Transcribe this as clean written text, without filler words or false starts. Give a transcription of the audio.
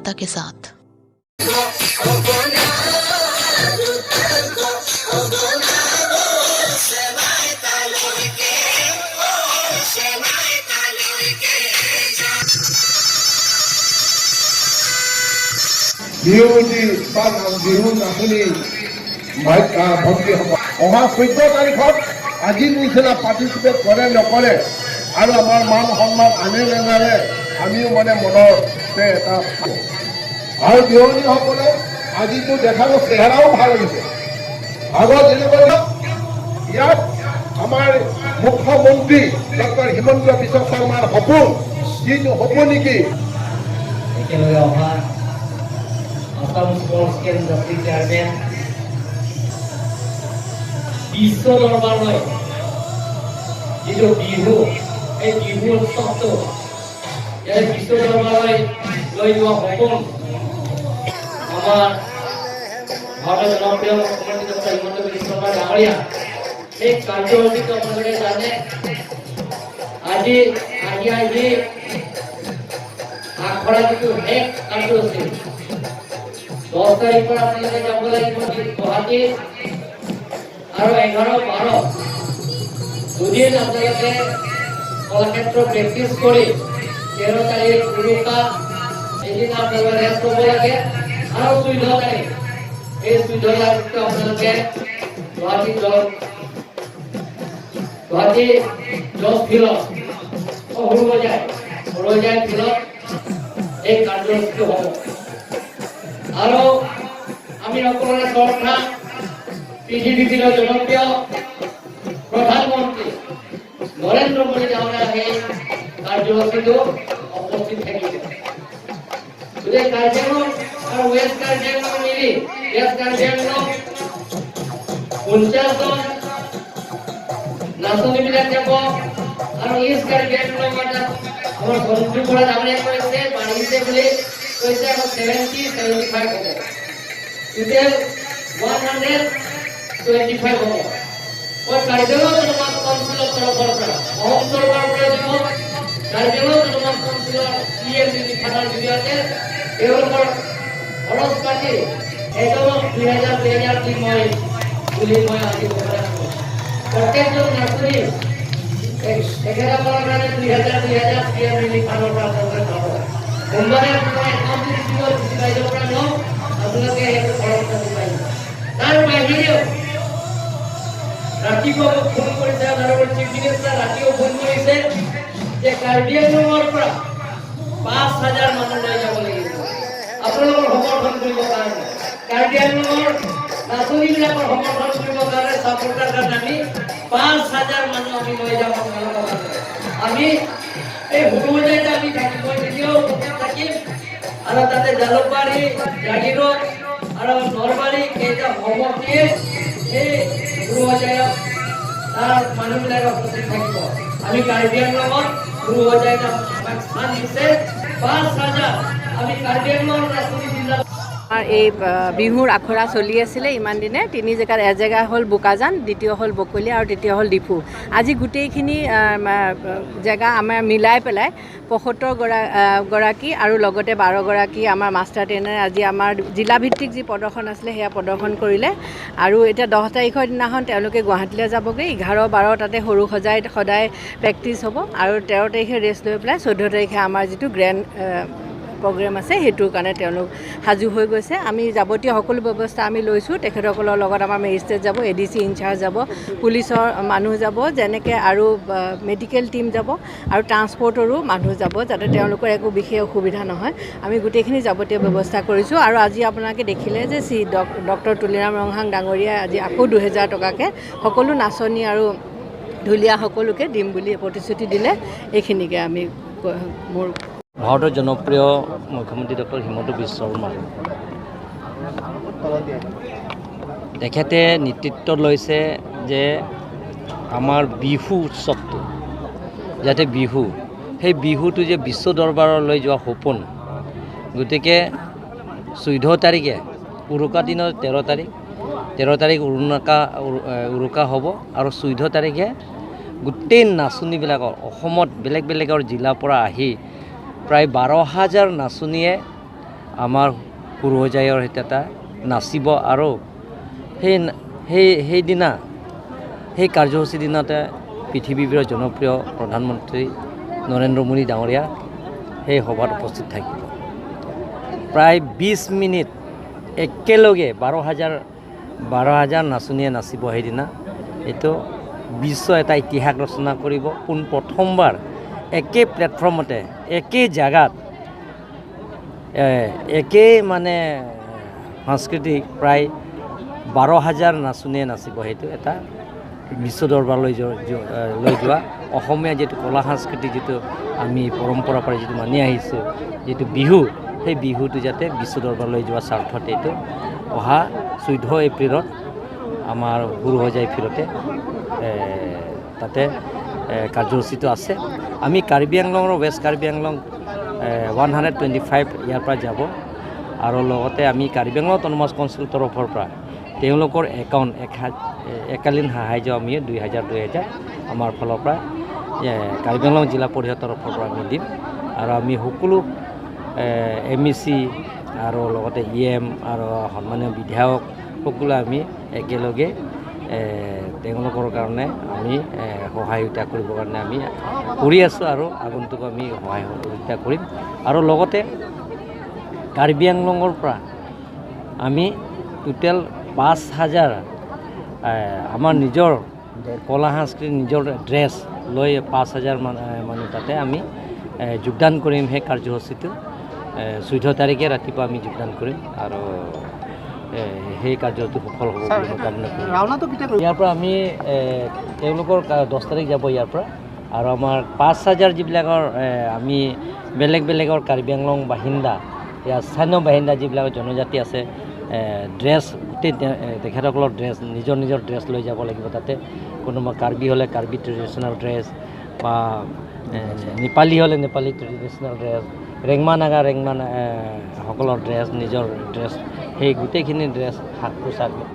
माता के साथ। বিহু নাচনি ভণ্টিসকল অহা 14 তাৰিখত আজি নিচিনা পাৰ্টিচিপেট কৰে নকৰে আৰু আমাৰ মান সন্মান আনে নেনাৰে আমিও মনতে এটা আৰু বিহনীসকলে আজিতো দেখাব চেহেৰাও ভাল হৈছে। আগত যেনেকৈ ইয়াত আমাৰ মুখ্যমন্ত্ৰী ডক্টৰ হিমন্ত বিশ্ব শৰ্মাৰ সপোন যিটো সপোন নেকি একেলগে অহা আসাম স্পৰ্টছ স্কেল জাতীয় চেয়াৰমেন বিশ্ব দৰবাৰলৈ যিটো বিহু এই বিহু উৎসৱটো এই বিশ্ব দৰবাৰলৈ লৈ যোৱা সপোন আমাৰ ভাৰতৰ জনপ্ৰিয় মুখ্যমন্ত্ৰী ডক্টৰ হিমন্ত বিশ্ব শৰ্মা ডাঙৰীয়া এই কাৰ্যসূচীটো আপোনালোকে জানে আজি আখৰা যিটো শেষ কাৰ্যসূচী 10 তাৰিখৰ আপোনালোকে যাব লাগিব গুৱাহাটী আৰু 11-12 দুদিন আপোনালোকে কলাক্ষেত্ৰ প্ৰেক্টিছ কৰি 13 তাৰিখ উৰুকা এদিন আপোনালোকে ৰেষ্ট কৰিব লাগে আৰু 14 তাৰিখ এই 14 তাৰিখটো আপোনালোকে গুৱাহাটী জজ ফিল্ডত সৰুবজাই ফিল্ডত এই কাৰ্যসূচীটো হ'ব আৰু আমি সকলোৰে শ্ৰদ্ধা পৃথিৱীৰ জনপ্ৰিয় প্ৰধানমন্ত্ৰী নৰেন্দ্ৰ মোদী ডাঙৰীয়া সেই কাৰ্যসূচীটো উপস্থিত থাকিব। গোটেই কাৰ্যক্ৰম আৰু ৱেষ্ট কাৰ্যক্ৰম মিলি ৱেষ্ট কাৰ্যক্ৰম 50জন নাচনীবিলাক যাব আৰু ইষ্ট কাৰ্যক্ৰম আমাৰ সঞ্জু বৰা ডাঙৰীয়া কৈছে বাঢ়িছে বুলি কৈছে আকৌ 70-75 হ'ব টোটেল 125 হ'ব। और कार्यालय जन्म काउंसिल तरफर পৰা অহম চৰকাৰৰ পৰা দিব कार्यालय जन्म काउंसिल सीएमডি থানাৰ জৰিয়তে তেওঁলোকৰ খৰচ পাতি একদম 2000 দি মই আজি প্ৰত্যেকজন নাগৰিক 11 পৰা 2000 सीएमডি থানাৰ পৰা পাব। সোমবাৰে মই কম্পিটিটিভ ডিভাইডৰ পৰা ন আপোনালোকে এইটো খৰচ পাতি পাই তাৰ বাহিৰেও ৰাতিপুৱা ফোন কৰিছে আৰু চিফ মিনিষ্টাৰ ৰাতিও ফোন কৰিছে যে কাৰ্ডিয়ানৰ পৰা 5000 মানুহ লৈ যাব লাগিব আপোনালোকৰ সমৰ্থন কৰিবৰ কাৰণে কাৰ্ডিয়ানৰ নাচনীবিলাকৰ সমৰ্থন কৰিবৰ কাৰণে সাপোৰ্টাৰ কাৰণে আমি 5000 মানুহ আমি লৈ যাম আমি এই হুৰুজাইতে আমি থাকিব তেতিয়াও থাকিম আৰু তাতে জালুকবাৰী জাগিৰোড আৰু নলবাৰী কেইটা সমষ্টিয়ে এই হুৰুজাইত তাৰ মানুষবিলাকে উপস্থিত থাকিব। আমি কাৰ্বিয়ান লগত হুৰুজাইত আমাক স্থান দিছে 5000 আমি কাৰ্বিয়ানৰ ৰাজধানী জিলা এই বিহুৰ আখৰা চলি আছিলে ইমান দিনে তিনি জেগাত এজেগা হ'ল বোকাজান দ্বিতীয় হ'ল বকলীয়া আৰু তৃতীয় হ'ল ডিফু। আজি গোটেইখিনি জেগা আমাৰ মিলাই পেলাই 75 গৰাকী আৰু লগতে 12 গৰাকী আমাৰ মাষ্টাৰ ট্ৰেইনাৰ আজি আমাৰ জিলাভিত্তিক যি প্ৰদৰ্শন আছিলে সেয়া প্ৰদৰ্শন কৰিলে আৰু এতিয়া 10 তাৰিখৰ দিনাখন তেওঁলোকে গুৱাহাটীলৈ যাবগৈ 11-12 তাতে সৰু সজাই সদায় প্ৰেক্টিছ হ'ব আৰু 13 তাৰিখে ৰেষ্ট লৈ পেলাই 14 তাৰিখে আমাৰ যিটো গ্ৰেণ্ড প্ৰগ্ৰেম আছে সেইটোৰ কাৰণে তেওঁলোক সাজু হৈ গৈছে। আমি যাৱতীয় সকলো ব্যৱস্থা আমি লৈছোঁ তেখেতসকলৰ লগত আমাৰ মেজিষ্ট্ৰেট যাব এডিচি ইনচাৰ্জ যাব পুলিচৰ মানুহ যাব যেনেকৈ আৰু মেডিকেল টিম যাব আৰু ট্ৰান্সপৰ্টৰো মানুহ যাব যাতে তেওঁলোকৰ একো বিশেষ অসুবিধা নহয় আমি গোটেইখিনি যাৱতীয় ব্যৱস্থা কৰিছোঁ। আৰু আজি আপোনালোকে দেখিলে যে ডক্টৰ তুলিৰাম ৰংহাং ডাঙৰীয়াই আজি আকৌ 2000 টকাকৈ সকলো নাচনী আৰু ঢুলীয়া সকলোকে দিম বুলি প্ৰতিশ্ৰুতি দিলে। এইখিনিকে আমি মোৰ ভাৰতৰ জনপ্ৰিয় মুখ্যমন্ত্ৰী ডক্টৰ হিমন্ত বিশ্ব শৰ্মা তেখেতে নেতৃত্ব লৈছে যে আমাৰ বিহু উৎসৱটো যাতে সেই বিহুটো যে বিশ্ব দৰবাৰলৈ যোৱা সপোন গতিকে 14 তাৰিখে উৰুকা দিনৰ 13 তাৰিখ উৰুকা হ'ব আৰু 14 তাৰিখে গোটেই নাচনীবিলাকৰ অসমত বেলেগ বেলেগৰ জিলাৰ পৰা আহি প্ৰায় 12,000 নাচনীয়ে আমাৰ পূৰ্বজায়ৰ সৈতে এটা নাচিব আৰু সেইদিনা সেই কাৰ্যসূচীৰ দিনতে পৃথিৱীৰ জনপ্ৰিয় প্ৰধানমন্ত্ৰী নৰেন্দ্ৰ মোদী ডাঙৰীয়া সেই সভাত উপস্থিত থাকিব। প্ৰায় 20 মিনিট একেলগে 12,000 নাচনীয়ে নাচিব সেইদিনা। এইটো বিশ্ব এটা ইতিহাস ৰচনা কৰিব। প্ৰথমবাৰ একে প্লেটফৰ্মতে একে জেগাত একে মানে সাংস্কৃতিক প্ৰায় 12,000 নাচনীয়ে নাচিব। সেইটো এটা বিশ্ব দৰবাৰলৈ যোৱা অসমীয়া যিটো কলা সংস্কৃতি যিটো আমি পৰম্পৰা পৰা যিটো মানি আহিছোঁ যিটো বিহু, সেই বিহুটো যাতে বিশ্ব দৰবাৰলৈ যোৱা স্বাৰ্থত এইটো অহা 14 এপ্ৰিলত আমাৰ বুঢ়োজাই ফিল্ডতে তাতে কাৰ্যসূচীটো আছে। আমি কাৰ্বি আংলঙৰ ৱেষ্ট কাৰ্বি আংলং 125 ইয়াৰ পৰা যাব আৰু লগতে আমি কাৰ্বি আংলং অট'নমাছ কাউন্সিলৰ তৰফৰ পৰা তেওঁলোকৰ একাউণ্ট একালীন সাহাৰ্য আমি 2,000 আমাৰ ফালৰ পৰা কাৰ্বি আংলং জিলা পৰিষদৰ তৰফৰ পৰা আমি দিম। আৰু আমি সকলো MEC আৰু লগতে EM আৰু সন্মানীয় বিধায়ক সকলো আমি একেলগে তেওঁলোকৰ কাৰণে আমি সহায়তা কৰিবৰ কাৰণে আমি কৰি আছোঁ আৰু আগন্তুক আমি সহায়তা কৰিম। আৰু লগতে কাৰ্বি আংলঙৰ পৰা আমি টোটেল 5,000 আমাৰ নিজৰ কলা সংস্কৃতিৰ নিজৰ ড্ৰেছ লৈ 5,000 মানুহ তাতে আমি যোগদান কৰিম। সেই কাৰ্যসূচীটো 14 তাৰিখে ৰাতিপুৱা আমি যোগদান কৰিম আৰু সেই কাৰ্যটো সফল হ'ব বুলি মই কামনা কৰিম। ইয়াৰ পৰা আমি তেওঁলোকৰ 10 তাৰিখ যাব ইয়াৰ পৰা। আৰু আমাৰ 5,000 যিবিলাকৰ আমি বেলেগৰ কাৰ্বি আংলং বাসিন্দা ইয়াৰ স্থানীয় বাসিন্দা যিবিলাক জনজাতি আছে ড্ৰেছ গোটেই তেখেতসকলৰ ড্ৰেছ নিজৰ ড্ৰেছ লৈ যাব লাগিব। তাতে কোনোবা কাৰ্বি হ'লে কাৰ্বি ট্ৰেডিশ্যনেল ড্ৰেছ বা নেপালী হ'লে নেপালী ট্ৰেডিশ্যনেল ড্ৰেছ, ৰেংমা নাগা সকলৰ ড্ৰেছ নিজৰ ড্ৰেছ সেই গোটেইখিনি ড্ৰেছ সাজ পোছাক